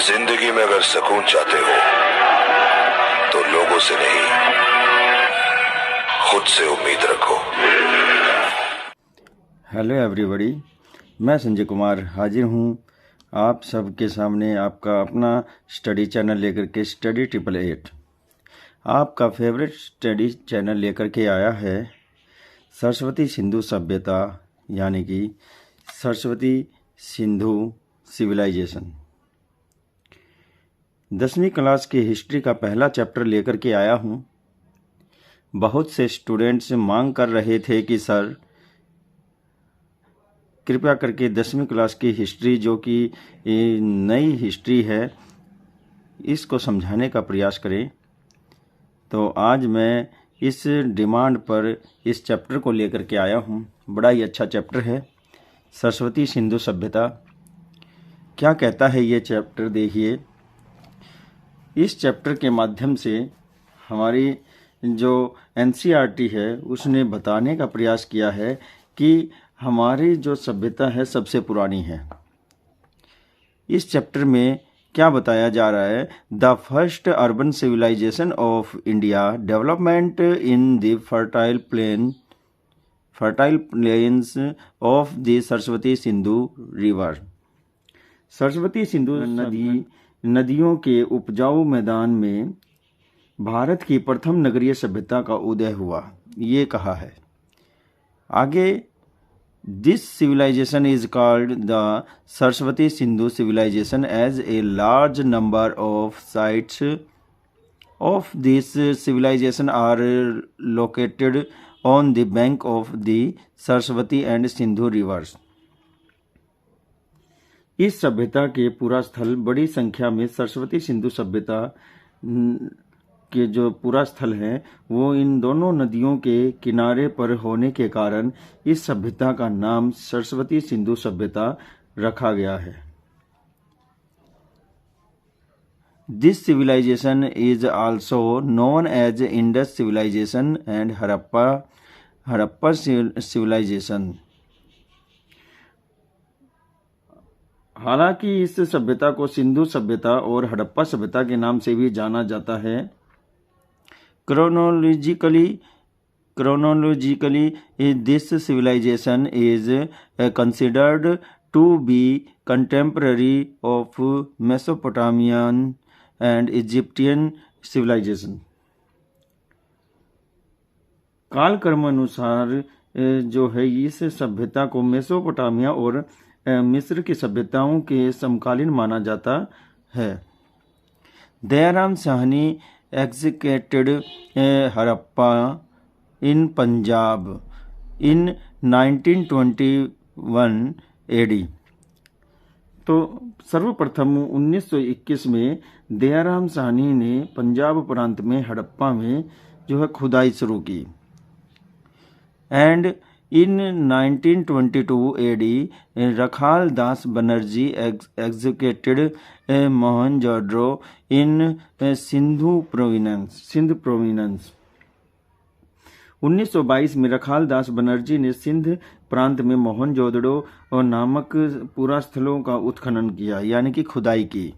जिंदगी में अगर सुकून चाहते हो तो लोगों से नहीं, खुद से उम्मीद रखो। हेलो एवरीबॉडी, मैं संजय कुमार हाजिर हूँ आप सबके सामने आपका अपना स्टडी चैनल लेकर के स्टडी 888 आपका फेवरेट स्टडी चैनल लेकर के आया है सरस्वती सिंधु सभ्यता यानी कि सरस्वती सिंधु सिविलाइजेशन। 10वीं क्लास की हिस्ट्री का पहला चैप्टर लेकर के आया हूँ। बहुत से स्टूडेंट्स मांग कर रहे थे कि सर कृपया करके 10वीं क्लास की हिस्ट्री जो कि नई हिस्ट्री है इसको समझाने का प्रयास करें। तो आज मैं इस डिमांड पर इस चैप्टर को लेकर के आया हूँ। बड़ा ही अच्छा चैप्टर है सरस्वती सिंधु सभ्यता। क्या कहता है ये चैप्टर, देखिए। इस चैप्टर के माध्यम से हमारी जो एनसीईआरटी है उसने बताने का प्रयास किया है कि हमारी जो सभ्यता है सबसे पुरानी है। इस चैप्टर में क्या बताया जा रहा है? The first urban civilisation of India development in the fertile plains of the Saraswati Sindhu river. Saraswati Sindhu नदियों के उपजाऊ मैदान में भारत की प्रथम नगरीय सभ्यता का उदय हुआ, ये कहा है। आगे this civilization is called the Saraswati Sindhu civilization as a large number of sites of this civilization are located on the bank of the Saraswati and Sindhu rivers। इस सभ्यता के पूरा स्थल बड़ी संख्या में सरस्वती सिंधु सभ्यता के जो पूरा स्थल है वो इन दोनों नदियों के किनारे पर होने के कारण इस सभ्यता का नाम सरस्वती सिंधु सभ्यता रखा गया है। This civilisation is also known as Indus civilisation and Harappa civilisation. हालांकि इस सभ्यता को सिंधु सभ्यता और हड़प्पा सभ्यता के नाम से भी जाना जाता है। Chronologically, this civilization is considered to be contemporary of Mesopotamian and Egyptian civilization। कालक्रम अनुसार जो है इस सभ्यता को मेसोपोटामिया और मिस्र की सभ्यताओं के समकालीन माना जाता है। Dayaram Sahni executed Harappa in Punjab in 1921 AD। तो सर्वप्रथम 1921 में दयाराम साहनी ने पंजाब प्रांत में हड़प्पा में जो है खुदाई शुरू की। And in 1922 AD Rakhal Das Banerjee executed Mohenjodaro in Sindh province. 1922 में रखाल दास बनर्जी ने सिंध प्रांत में मोहनजोदड़ो और नामक पूरा स्थलों का उत्खनन किया, यानी कि खुदाई की।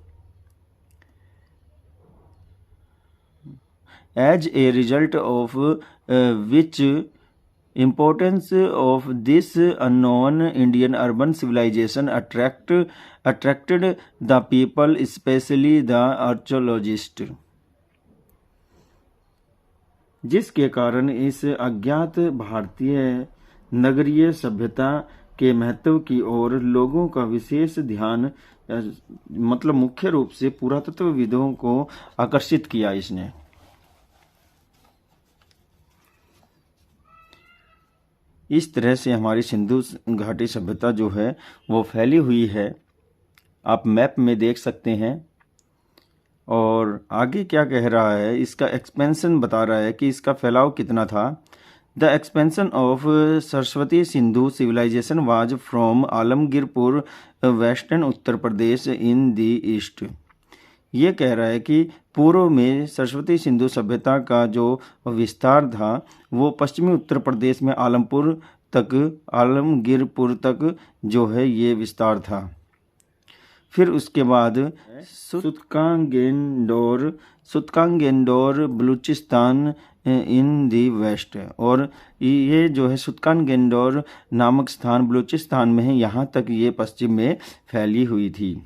As a result of which importance of this unknown Indian urban civilization attracted the people, especially the archaeologists। जिसके कारण इस अज्ञात भारतीय नगरीय सभ्यता के महत्व की ओर लोगों का विशेष ध्यान मतलब मुख्य रूप से पुरातत्वविदों को आकर्षित किया इसने। इस तरह से हमारी सिंधु घाटी सभ्यता जो है वो फैली हुई है, आप मैप में देख सकते हैं। और आगे क्या कह रहा है, इसका एक्सपेंशन बता रहा है कि इसका फैलाव कितना था। The expansion of Saraswati Sindhu civilisation was from Alamgirpur western Uttar Pradesh in the east. ये कह रहा है कि पूर्व में सरस्वती सिंधु सभ्यता का जो विस्तार था वो पश्चिमी उत्तर प्रदेश में आलमपुर तक, आलमगीरपुर तक जो है ये विस्तार था। फिर उसके बाद सुतकांगेंडोर बलूचिस्तान इन दी वेस्ट, और ये जो है सुतकांगेंडोर नामक स्थान बलूचिस्तान में है, यहाँ तक ये पश्चिम में फैली हुई थी।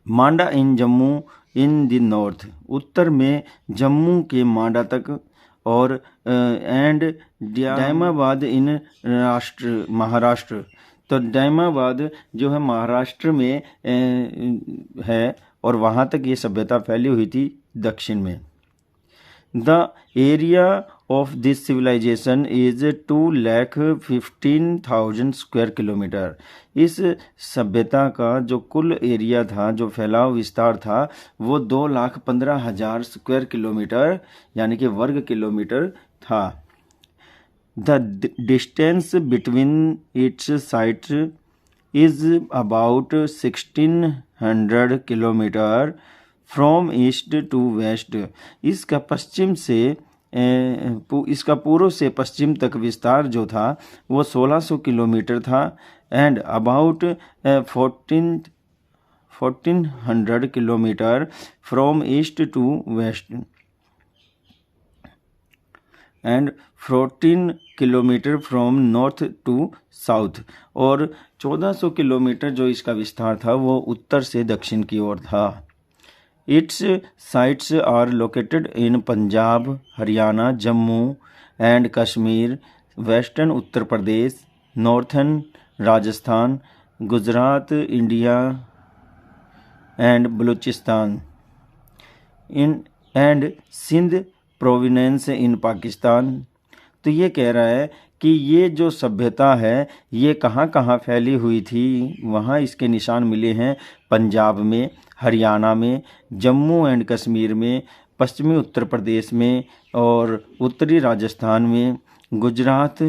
मांडा इन जम्मू इन द नॉर्थ, उत्तर में जम्मू के मांडा तक, और एंड डैमाबाद इन महाराष्ट्र, तो डैमाबाद जो है महाराष्ट्र में है, और वहाँ तक ये सभ्यता फैली हुई थी दक्षिण में। The area of this civilisation is 2,15,000 square kilometre. इस सभ्यता का जो कुल एरिया था, जो फैलाव विस्तार था, वो 2,15,000 स्क्वायर किलोमीटर यानी कि वर्ग किलोमीटर था। The distance between its sites is about 1,600 kilometre from east to west. इसका पश्चिम से इसका पूर्व से पश्चिम तक विस्तार जो था वो 1,600 किलोमीटर था, and about 1,400 kilometre from east to west, and 14 kilometre from north to south, और 1400 किलोमीटर जो इसका विस्तार था वो उत्तर से दक्षिण की ओर था। Its sites are located in Punjab, Haryana, Jammu and Kashmir, western Uttar Pradesh, northern Rajasthan, Gujarat India and Balochistan in and Sindh province in Pakistan. तो ये कह रहा है कि ये जो सभ्यता है ये कहाँ कहाँ फैली हुई थी, वहाँ इसके निशान मिले हैं पंजाब में, हरियाणा में, जम्मू एंड कश्मीर में, पश्चिमी उत्तर प्रदेश में, और उत्तरी राजस्थान में, गुजरात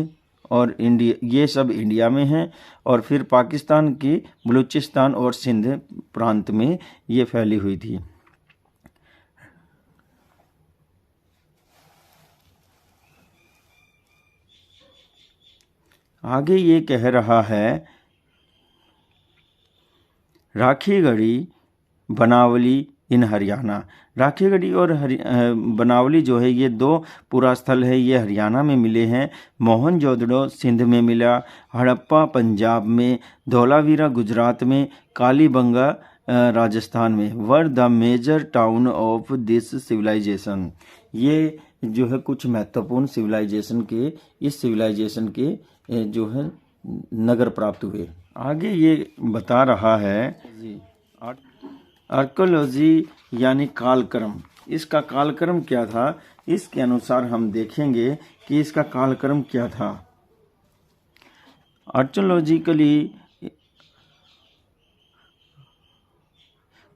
और इंडिया, ये सब इंडिया में हैं, और फिर पाकिस्तान की बलूचिस्तान और सिंध प्रांत में ये फैली हुई थी। आगे ये कह रहा है राखीगढ़ी बनावली इन हरियाणा। राखीगढ़ी और बनावली जो है ये दो पुरास्थल है, ये हरियाणा में मिले हैं। मोहनजोदड़ो सिंध में मिला, हड़प्पा पंजाब में, धौलावीरा गुजरात में, कालीबंगा राजस्थान में। Where the major town of this civilisation, ये जो है कुछ महत्वपूर्ण सिविलाइजेशन के, इस सिविलाइजेशन के जो है नगर प्राप्त हुए। आगे ये बता रहा है आर्कोलॉजी यानी कालक्रम। इसका कालक्रम क्या था, इसके अनुसार हम देखेंगे कि इसका कालक्रम क्या था। आर्कोलॉजिकली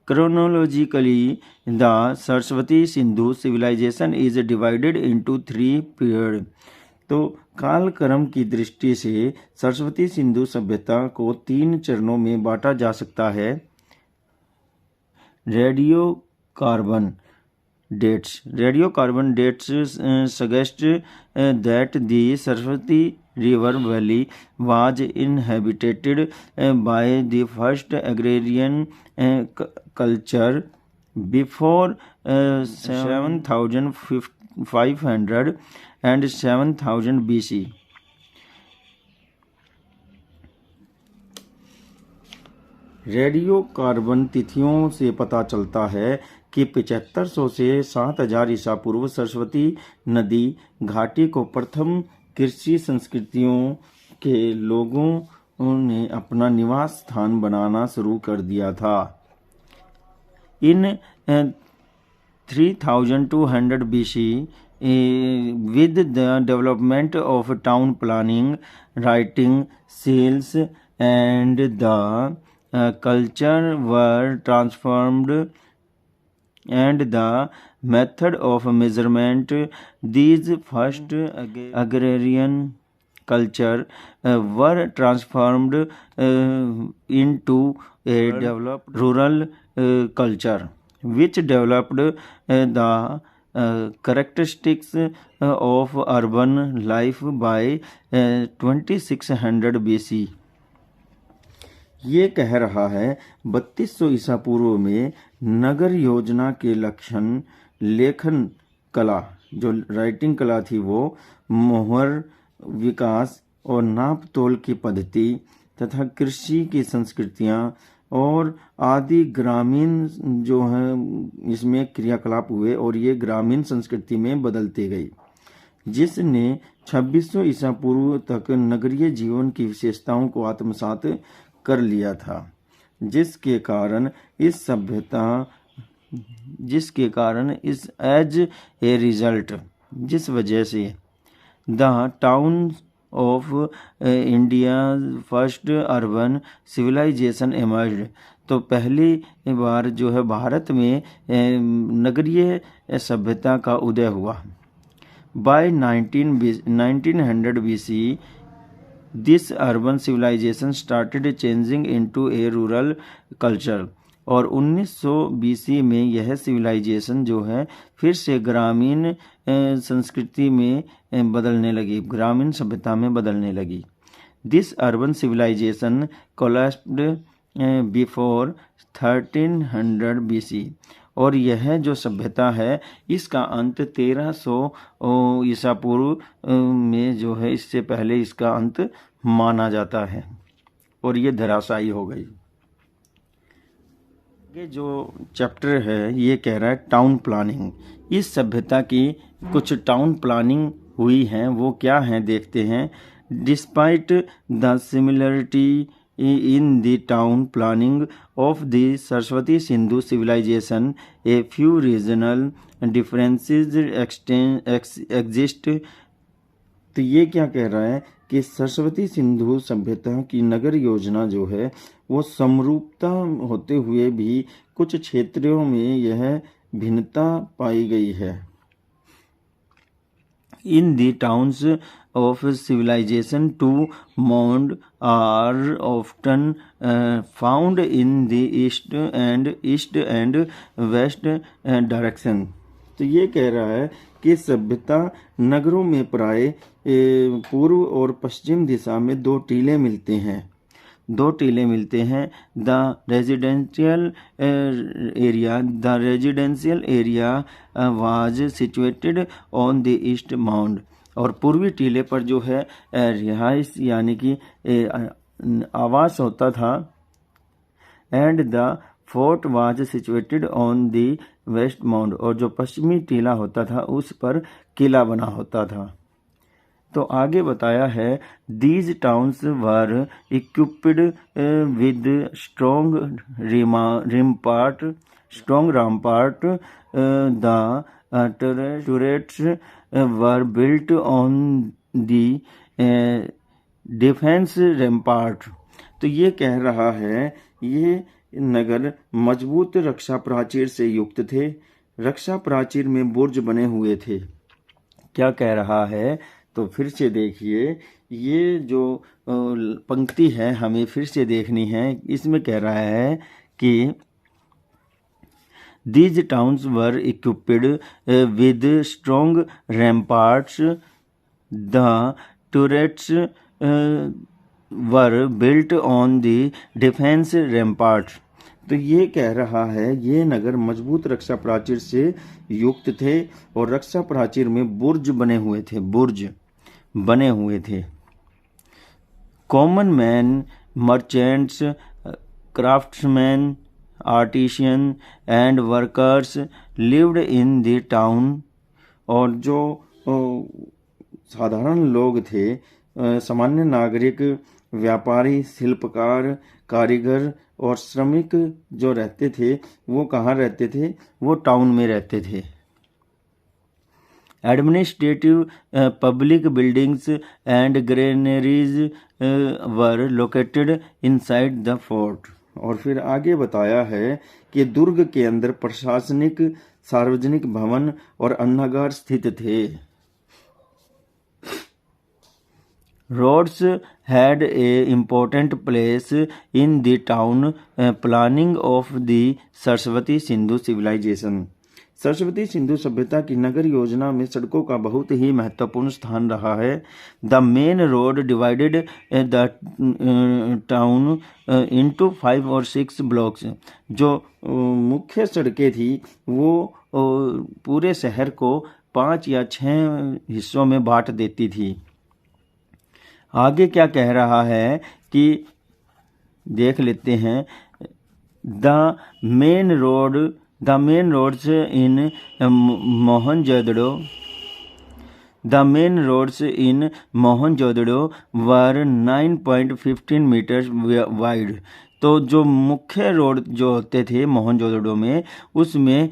Chronologically, the Saraswati Sindhu civilization is divided into 3 periods. तो कालक्रम की दृष्टि से सरस्वती सिंधु सभ्यता को 3 चरणों में बांटा जा सकता है। Radio carbon dates suggest that the Saraswati River Valley was inhabited by the first agrarian culture before 7,500 and 7,000 BC. Radio carbon तिथियों से पता चलता है कि 7500 से 7000 ईसा पूर्व सरस्वती नदी घाटी को प्रथम कृषि संस्कृतियों के लोगों ने अपना निवास स्थान बनाना शुरू कर दिया था। इन 3200 BC with the development of town planning, writing, sales and the culture were transformed and the method of measurement, these first agrarian culture were transformed into a developed rural culture which developed the characteristics of urban life by 2600 BC। ये कह रहा है 3200 ईसा पूर्व में नगर योजना के लक्षण, लेखन कला जो राइटिंग कला थी वो, मोहर विकास और नाप तोल की पद्धति तथा कृषि की संस्कृतियाँ और आदि ग्रामीण जो है इसमें क्रियाकलाप हुए और ये ग्रामीण संस्कृति में बदलती गई, जिसने 2600 ईसा पूर्व तक नगरीय जीवन की विशेषताओं को आत्मसात कर लिया था, जिसके कारण इस एज ए रिजल्ट जिस वजह से the town of India first urban civilisation emerged, तो पहली बार जो है भारत में नगरीय सभ्यता का उदय हुआ। By 1900 BC this urban civilisation started changing into a rural culture, और 1900 BC में यह सिविलाइजेशन जो है फिर से ग्रामीण संस्कृति में बदलने लगी, ग्रामीण सभ्यता में बदलने लगी। This urban civilisation collapsed before 1300 BC, और यह जो सभ्यता है इसका अंत 1300 ईसा पूर्व में जो है, इससे पहले इसका अंत माना जाता है और ये धराशायी हो गई। ये जो चैप्टर है ये कह रहा है टाउन प्लानिंग। इस सभ्यता की कुछ टाउन प्लानिंग हुई हैं, वो क्या हैं देखते हैं। Despite the similarity in the town planning of the Saraswati Sindhu civilization, a few regional differences exist। तो ये क्या कह रहा है कि सरस्वती सिंधु सभ्यता की नगर योजना जो है वो समरूपता होते हुए भी कुछ क्षेत्रों में यह भिन्नता पाई गई है। In the towns of civilization, two mounds are often found in the east and west direction। तो ये कह रहा है कि सभ्यता नगरों में प्राय पूर्व और पश्चिम दिशा में दो टीले मिलते हैं। The residential area was situated on the east mound, और पूर्वी टीले पर जो है रिहाइश यानी कि आवास होता था। And the fort was situated on the west mound, और जो पश्चिमी टीला होता था उस पर किला बना होता था। तो आगे बताया है these towns were equipped with strong rampart, the turrets were built on the defence rampart. तो ये कह रहा है ये नगर मजबूत रक्षा प्राचीर से युक्त थे, रक्षा प्राचीर में बुर्ज बने हुए थे। क्या कह रहा है तो फिर से देखिए, ये जो पंक्ति है हमें फिर से देखनी है। इसमें कह रहा है कि these towns were equipped with strong ramparts, the turrets were built on the defense ramparts। तो ये कह रहा है ये नगर मजबूत रक्षा प्राचीर से युक्त थे और रक्षा प्राचीर में बुर्ज बने हुए थे। Common man, merchants, craftsman, artisan and workers lived in the town, और जो साधारण लोग थे, सामान्य नागरिक, व्यापारी, शिल्पकार, कारीगर और श्रमिक जो रहते थे वो कहाँ रहते थे, वो टाउन में रहते थे। Administrative public buildings and granaries were located inside the fort. और फिर आगे बताया है कि दुर्ग के अंदर प्रशासनिक, सार्वजनिक भवन और अन्नागार स्थित थे। Roads had a important place in the town planning of the Saraswati Sindhu civilization। Saraswati Sindhu सभ्यता की नगर योजना में सड़कों का बहुत ही महत्वपूर्ण स्थान रहा है। The main road divided the town into 5 और 6 ब्लॉक्स। जो मुख्य सड़कें थी वो पूरे शहर को 5 या 6 हिस्सों में बांट देती थी। आगे क्या कह रहा है कि देख लेते हैं। The main roads in Mohenjodaro were 9.15 metres wide. तो जो मुख्य रोड जो होते थे मोहनजोदड़ो में, उसमें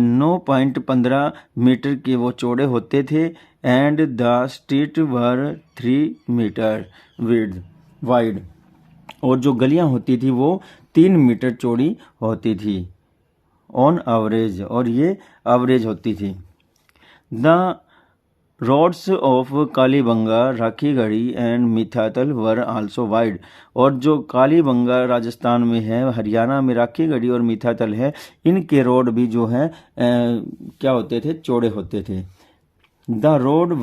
9.15 मीटर के वो चौड़े होते थे। And the street were 3 metre wide. और जो गलियां होती थी वो 3 मीटर चौड़ी होती थी ऑन एवरेज, और ये एवरेज होती थी। The roads of Kalibangan, Rakhigarhi and Mitathal were also wide. और जो कालीबंगा राजस्थान में है, हरियाणा में राखीगढ़ी और मिथातल है, इनके रोड भी जो है क्या होते थे, चौड़े होते थे। The road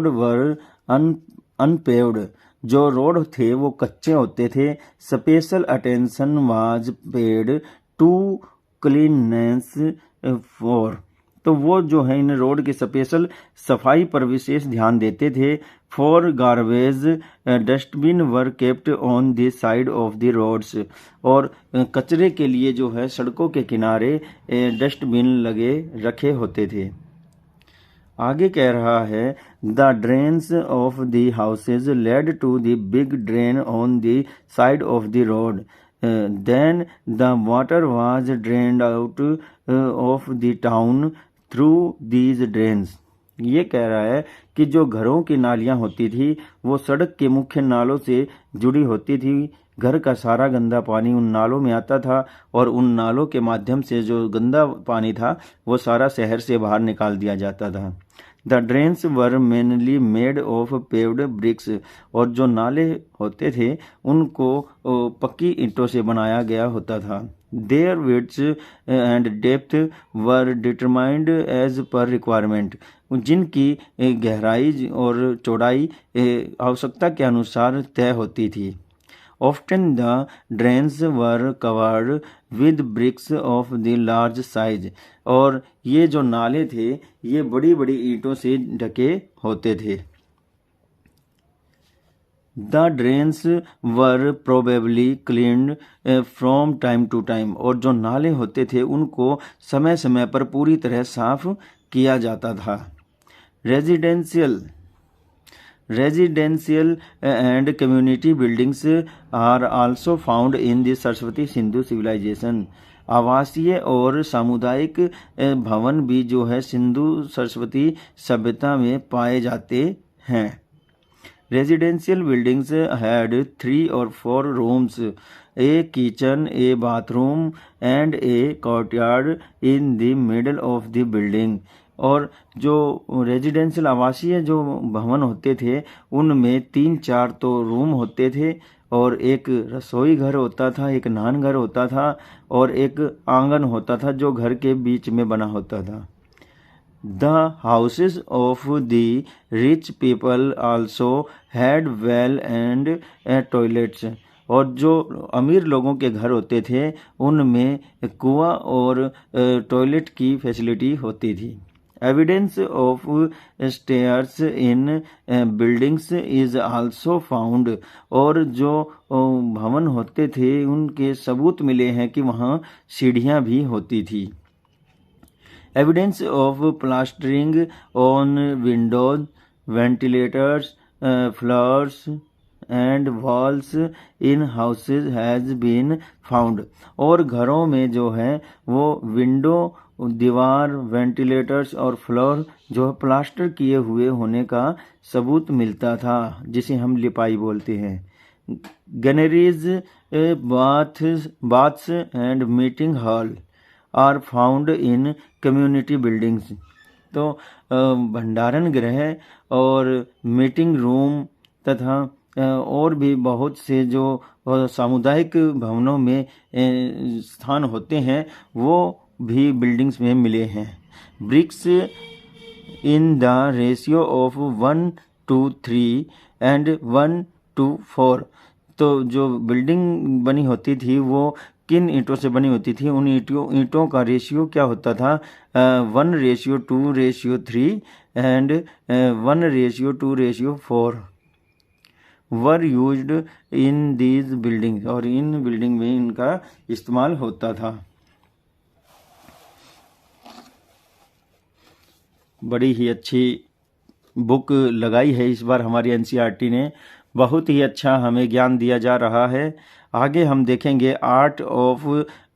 were unpaved. जो रोड थे वो कच्चे होते थे। Special attention was paid to cleanliness for. तो वो जो है इन रोड की स्पेशल सफाई पर विशेष ध्यान देते थे। For garbage dustbin were kept on the side of the roads. और कचरे के लिए जो है सड़कों के किनारे डस्टबिन रखे होते थे। आगे कह रहा है the drains of the houses led to the big drain on the side of the road. Then the water was drained out of the town through these drains. ये कह रहा है कि जो घरों की नालियां होती थी वो सड़क के मुख्य नालों से जुड़ी होती थी। घर का सारा गंदा पानी उन नालों में आता था और उन नालों के माध्यम से जो गंदा पानी था वो सारा शहर से बाहर निकाल दिया जाता था। The drains were mainly made of paved bricks. और जो नाले होते थे उनको पक्की ईंटों से बनाया गया होता था। Their width and depth were determined as per requirement. जिनकी गहराई और चौड़ाई आवश्यकता के अनुसार तय होती थी। Often the drains were covered with bricks of the large size। और ये जो नाले थे ये बड़ी बड़ी ईंटों से ढके होते थे। The drains were probably cleaned from time to time। और जो नाले होते थे उनको समय समय पर पूरी तरह साफ किया जाता था। Residential and community buildings are also found in the Saraswati Sindhu civilization। आवासीय और सामुदायिक भवन भी जो है सिंधु सरस्वती सभ्यता में पाए जाते हैं। Residential buildings had 3 or 4 rooms, a kitchen, a bathroom and a courtyard in the middle of the building। और जो रेजिडेंशियल आवासीय जो भवन होते थे उनमें 3-4 तो रूम होते थे और एक रसोई घर होता था, एक नहान घर होता था और एक आंगन होता था जो घर के बीच में बना होता था। The houses of the rich people also had well and toilets। और जो अमीर लोगों के घर होते थे उनमें कुआं और टॉयलेट की फैसिलिटी होती थी। Evidence of stairs in buildings is also found। और जो भवन होते थे उनके सबूत मिले हैं कि वहाँ सीढ़ियाँ भी होती थी। Evidence of plastering on windows, ventilators, floors and walls in houses has been found। और घरों में जो है वो विंडो, दीवार, वेंटिलेटर्स और फ्लोर जो प्लास्टर किए हुए होने का सबूत मिलता था, जिसे हम लिपाई बोलते हैं। Galleries, baths and meeting hall are found in community buildings. तो भंडारण गृह और मीटिंग रूम तथा और भी बहुत से जो सामुदायिक भवनों में स्थान होते हैं वो भी बिल्डिंग्स में मिले हैं। BRICS in the ratio of 1:3 and 1:4। तो जो बिल्डिंग बनी होती थी वो किन ईंटों से बनी होती थी? उन ईंटों का रेशियो क्या होता था? 1:2:3 and 1:2:4 were used in these building, और इन बिल्डिंग में इनका इस्तेमाल होता था। बड़ी ही अच्छी बुक लगाई है इस बार हमारी एनसीईआरटी ने, बहुत ही अच्छा हमें ज्ञान दिया जा रहा है। आगे हम देखेंगे art of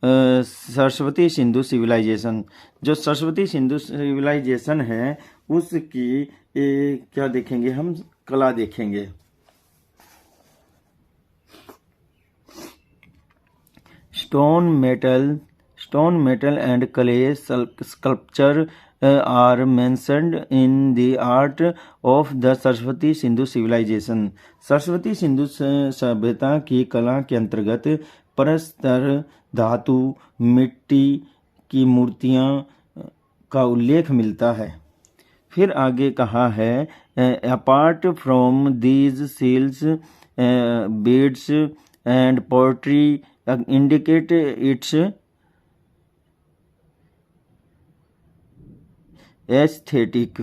Saraswati Sindhu civilisation. जो सरस्वती सिंधु सिविलाइजेशन है उसकी क्या देखेंगे हम? कला देखेंगे। Stone metal and clay sculpture are mentioned in the art of the Saraswati Sindhu civilisation. Saraswati Sindhu सभ्यता की कला के अंतर्गत प्रस्तर धातु मिट्टी की मूर्तियां का उल्लेख मिलता है। फिर आगे कहा है apart from these seals beads and poetry indicate its aesthetic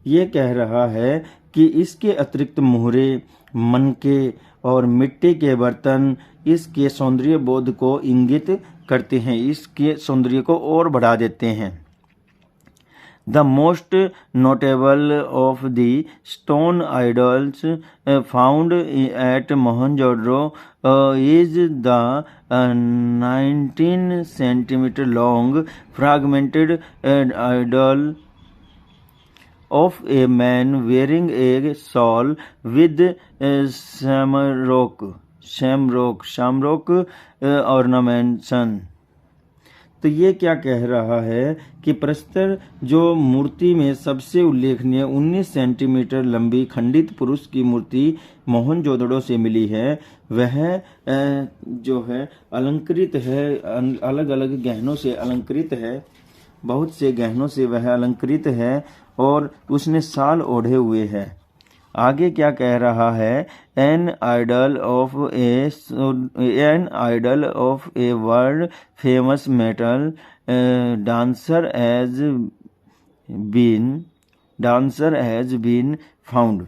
ये कह रहा है कि इसके अतिरिक्त मुहरे, मनके और मिट्टी के बर्तन इसके सौंदर्य बोध को इंगित करते हैं, इसके सौंदर्य को और बढ़ा देते हैं। The most notable of the stone idols found at Mohenjo-daro is the 19 centimeter long fragmented idol of a man wearing a shawl with shamrock ornamentation। तो ये क्या कह रहा है कि प्रस्तर जो मूर्ति में सबसे उल्लेखनीय 19 सेंटीमीटर लंबी खंडित पुरुष की मूर्ति मोहनजोदड़ो से मिली है, वह जो है अलंकृत है, अलग अलग गहनों से अलंकृत है, बहुत से गहनों से वह अलंकृत है और उसने शाल ओढ़े हुए है। आगे क्या कह रहा है? An idol of a world famous metal dancer has been found.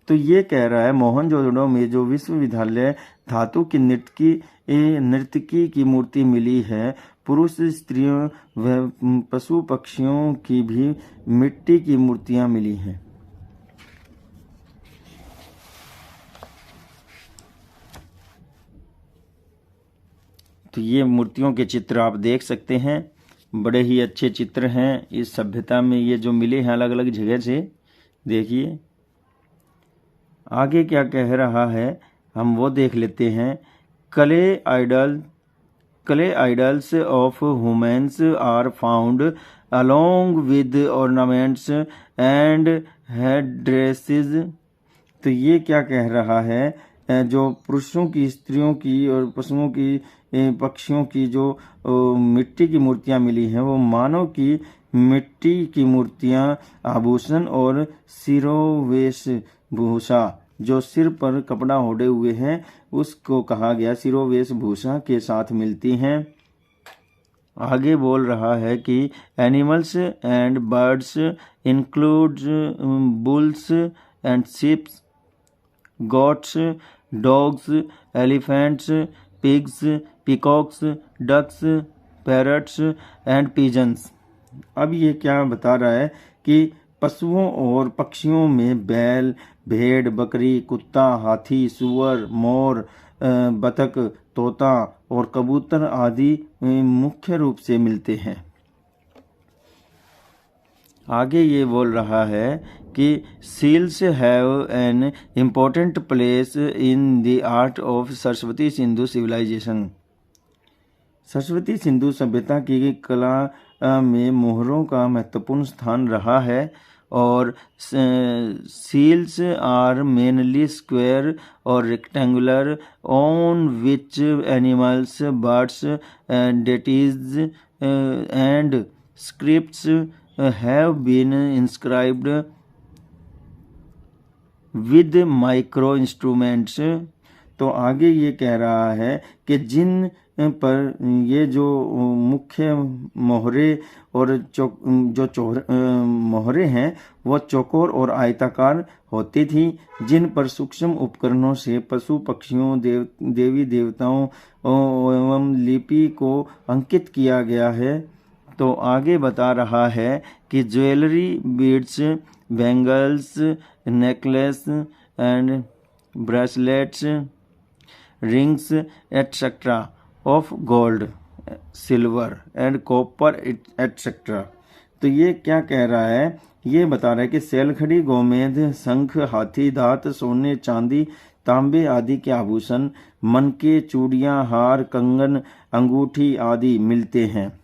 तो ये कह रहा है मोहनजोदड़ो में जो विश्वविद्यालय धातु की नर्तकी की मूर्ति मिली है, पुरुष स्त्रियों व पशु पक्षियों की भी मिट्टी की मूर्तियां मिली हैं। तो ये मूर्तियों के चित्र आप देख सकते हैं, बड़े ही अच्छे चित्र हैं इस सभ्यता में ये जो मिले हैं अलग अलग जगह से। देखिए आगे क्या कह रहा है हम वो देख लेते हैं। Clay idols of humans are found along with ornaments and head dresses. तो ये क्या कह रहा है? जो पुरुषों की, स्त्रियों की और पशुओं की, पक्षियों की जो मिट्टी की मूर्तियां मिली हैं वो मानव की मिट्टी की मूर्तियां आभूषण और शिरोवेशभूषा, जो सिर पर कपड़ा ओढ़े हुए हैं उसको कहा गया शिरोवेशभूषा के साथ मिलती हैं। आगे बोल रहा है कि animals and birds include bulls and ships, goats, dogs, elephants, pigs, peacocks, ducks, parrots and pigeons। अब ये क्या बता रहा है कि पशुओं और पक्षियों में बैल, भेड़, बकरी, कुत्ता, हाथी, सुअर, मोर, बतख, तोता और कबूतर आदि मुख्य रूप से मिलते हैं। आगे ये बोल रहा है कि seals have an important place in the art of Saraswati Sindhu civilisation. Saraswati Sindhu सभ्यता की कला में मोहरों का महत्वपूर्ण स्थान रहा है और seals are mainly square or rectangular, on which animals, birds, deities, and scripts have been inscribed with micro instruments। तो आगे ये कह रहा है कि जिन पर ये जो मुख्य मोहरे और मोहरे हैं वो चौकोर और आयताकार होती थी, जिन पर सूक्ष्म उपकरणों से पशु पक्षियों, देवी देवताओं एवं लिपि को अंकित किया गया है। तो आगे बता रहा है कि jewellery, beads, bangles, necklace and bracelets, rings etc. of gold, silver and copper etc. तो ये क्या कह रहा है? ये बता रहा है कि सैलखड़ी, गोमेद, शंख, हाथी दांत, सोने, चांदी, तांबे आदि के आभूषण, मनके, चूड़ियां, हार, कंगन, अंगूठी आदि मिलते हैं।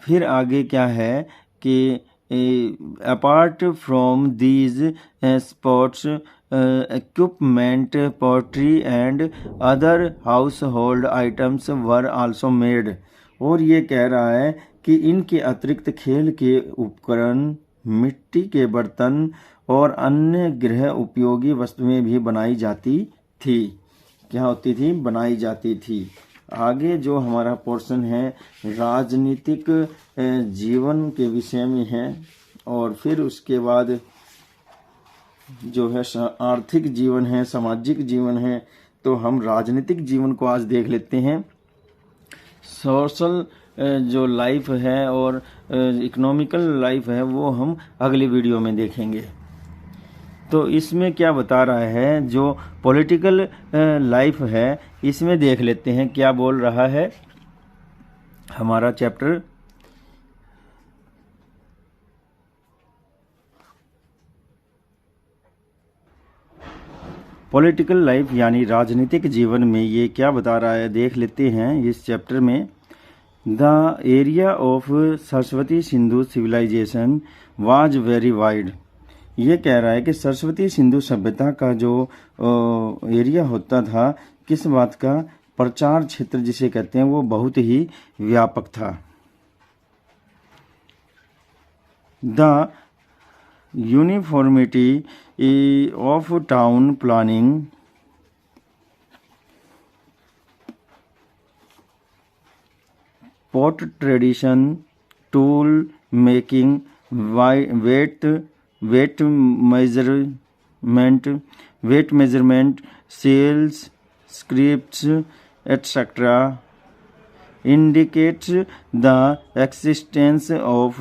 फिर आगे क्या है कि apart from these sports, equipment, pottery and other household items were also made। और ये कह रहा है कि इनके अतिरिक्त खेल के उपकरण, मिट्टी के बर्तन और अन्य गृह उपयोगी वस्तुएं भी बनाई जाती थी। क्या होती थी? बनाई जाती थी। आगे जो हमारा पोर्शन है राजनीतिक जीवन के विषय में है, और फिर उसके बाद जो है आर्थिक जीवन है, सामाजिक जीवन है। तो हम राजनीतिक जीवन को आज देख लेते हैं। सोशल जो लाइफ है और इकोनॉमिकल लाइफ है वो हम अगली वीडियो में देखेंगे। तो इसमें क्या बता रहा है, जो पॉलिटिकल लाइफ है इसमें देख लेते हैं क्या बोल रहा है हमारा चैप्टर। पॉलिटिकल लाइफ यानी राजनीतिक जीवन में ये क्या बता रहा है देख लेते हैं इस चैप्टर में। The area of Saraswati Sindhu civilisation was very wide. ये कह रहा है कि सरस्वती सिंधु सभ्यता का जो एरिया होता था, किस बात का? प्रचार क्षेत्र जिसे कहते हैं, वो बहुत ही व्यापक था। The uniformity of town planning, pot tradition, tool making, weight measurement, sales scripts etc. indicates the existence of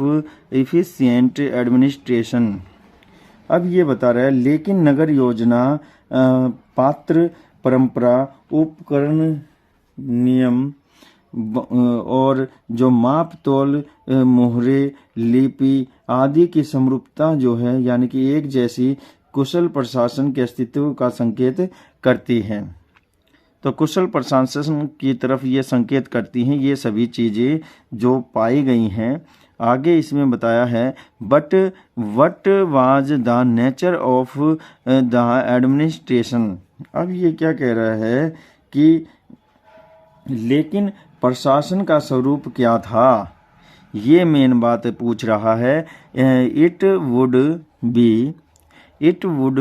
efficient administration। अब ये बता रहा है लेकिन नगर योजना, पात्र, परंपरा, उपकरण, नियम और जो माप तोल, मोहरे, लिपि आदि की समरूपता जो है यानी कि एक जैसी कुशल प्रशासन के अस्तित्व का संकेत करती हैं। तो कुशल प्रशासन की तरफ ये संकेत करती हैं ये सभी चीज़ें जो पाई गई हैं। आगे इसमें बताया है but what was the nature of the administration. अब ये क्या कह रहा है कि लेकिन प्रशासन का स्वरूप क्या था, ये मेन बात पूछ रहा है। It would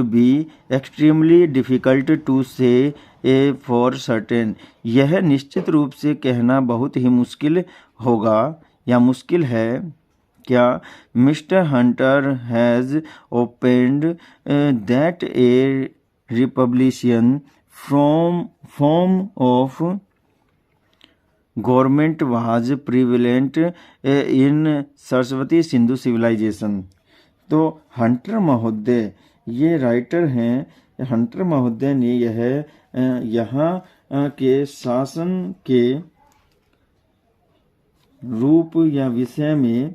be extremely difficult to say for certain. यह निश्चित रूप से कहना बहुत ही मुश्किल होगा या मुश्किल है। क्या? Mister Hunter has opened that a republican form of government was prevalent in Saraswati Sindhu civilization. तो हंटर महोदय ये राइटर हैं, हंटर महोदय ने यह यहाँ के शासन के रूप या विषय में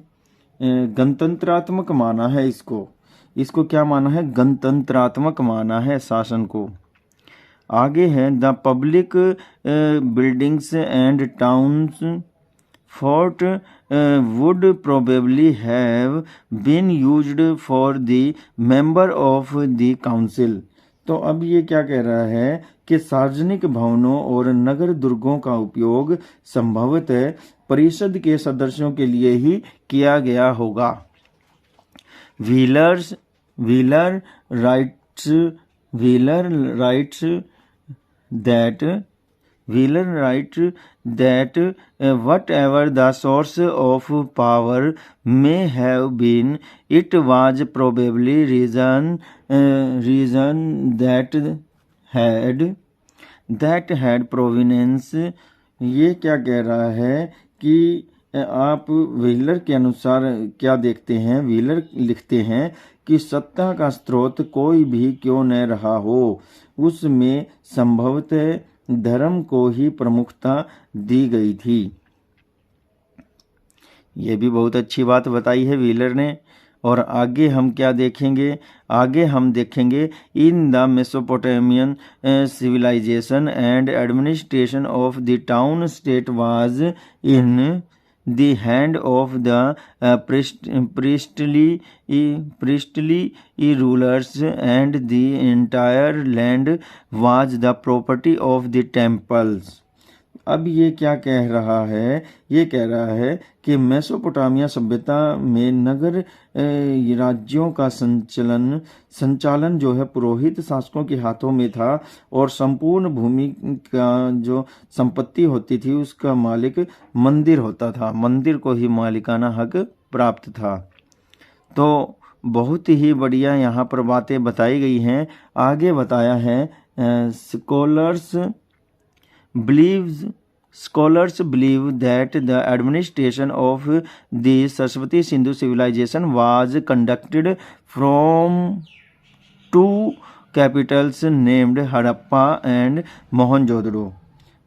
गणतंत्रात्मक माना है। इसको क्या माना है? गणतंत्रात्मक माना है शासन को। आगे है the public buildings and towns fort would probably have been used for the member of the council। तो अब ये क्या कह रहा है कि सार्वजनिक भवनों और नगर दुर्गों का उपयोग संभवतः परिषद के सदस्यों के लिए ही किया गया होगा। Wheeler writes that whatever the source of power may have been, it was probably reason that had provenance। ये क्या कह रहा है कि आप व्हीलर के अनुसार क्या देखते हैं, व्हीलर लिखते हैं कि सत्ता का स्रोत कोई भी क्यों न रहा हो, उसमें संभवतः धर्म को ही प्रमुखता दी गई थी। ये भी बहुत अच्छी बात बताई है व्हीलर ने। और आगे हम क्या देखेंगे, आगे हम देखेंगे in the Mesopotamian civilisation and administration of the town state was in the hand of the priestly rulers, and the entire land was the property of the temples। अब ये क्या कह रहा है, ये कह रहा है कि मेसोपोटामिया सभ्यता में नगर राज्यों का संचालन जो है पुरोहित शासकों के हाथों में था, और संपूर्ण भूमि का जो संपत्ति होती थी उसका मालिक मंदिर होता था, मंदिर को ही मालिकाना हक प्राप्त था। तो बहुत ही बढ़िया यहाँ पर बातें बताई गई हैं। आगे बताया है Scholars believe that the administration of the Saraswati Sindhu civilization was conducted from two capitals named Harappa and Mohenjo-daro।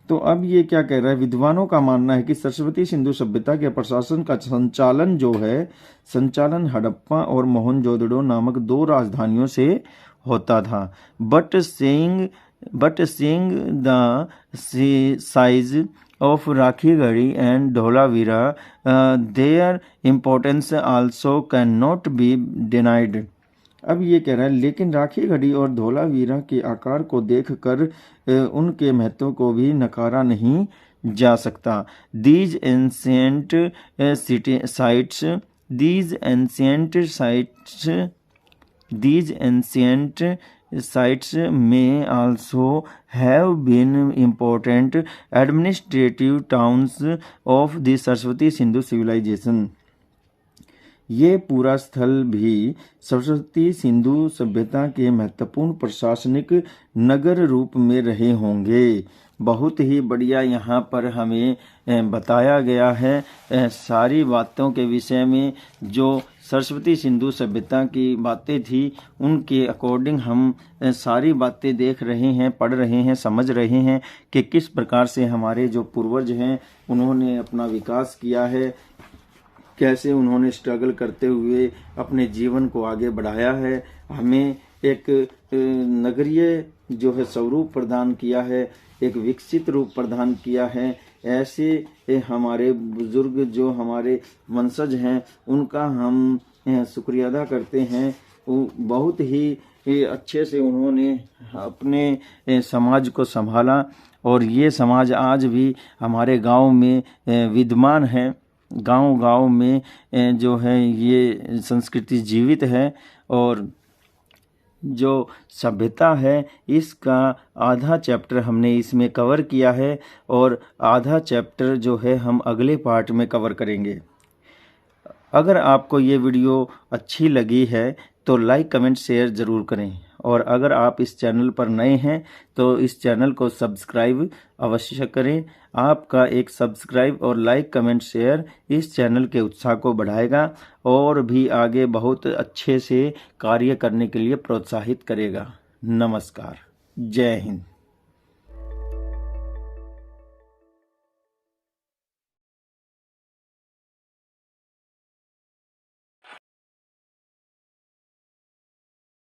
तो अब ये क्या कह रहा है, विद्वानों का मानना है कि सरस्वती सिंधु सभ्यता के प्रशासन का संचालन जो है, संचालन हड़प्पा और मोहनजोदड़ो नामक दो राजधानियों से होता था। But seeing the size of Rakhigadi and Dholavira, their importance also cannot be denied। अब ये कह रहा है लेकिन राखीगढ़ी और धोलावीरा के आकार को देखकर उनके महत्व को भी नकारा नहीं जा सकता। These ancient sites may also have been important administrative towns of the Saraswati Sindhu civilization। ये पूरा स्थल भी सरस्वती सिंधु सभ्यता के महत्वपूर्ण प्रशासनिक नगर रूप में रहे होंगे। बहुत ही बढ़िया यहाँ पर हमें बताया गया है सारी बातों के विषय में। जो सरस्वती सिंधु सभ्यता की बातें थी उनके अकॉर्डिंग हम सारी बातें देख रहे हैं, पढ़ रहे हैं, समझ रहे हैं कि किस प्रकार से हमारे जो पूर्वज हैं उन्होंने अपना विकास किया है, कैसे उन्होंने स्ट्रगल करते हुए अपने जीवन को आगे बढ़ाया है, हमें एक नगरीय जो है स्वरूप प्रदान किया है, एक विकसित रूप प्रदान किया है। ऐसे हमारे बुजुर्ग जो हमारे वंशज हैं उनका हम शुक्रिया अदा करते हैं। बहुत ही अच्छे से उन्होंने अपने समाज को संभाला और ये समाज आज भी हमारे गांव में विद्यमान है। गांव-गांव में जो है ये संस्कृति जीवित है और जो सभ्यता है इसका आधा चैप्टर हमने इसमें कवर किया है और आधा चैप्टर जो है हम अगले पार्ट में कवर करेंगे। अगर आपको ये वीडियो अच्छी लगी है तो लाइक कमेंट शेयर ज़रूर करें और अगर आप इस चैनल पर नए हैं तो इस चैनल को सब्सक्राइब अवश्य करें। आपका एक सब्सक्राइब और लाइक कमेंट शेयर इस चैनल के उत्साह को बढ़ाएगा और भी आगे बहुत अच्छे से कार्य करने के लिए प्रोत्साहित करेगा। नमस्कार, जय हिंद।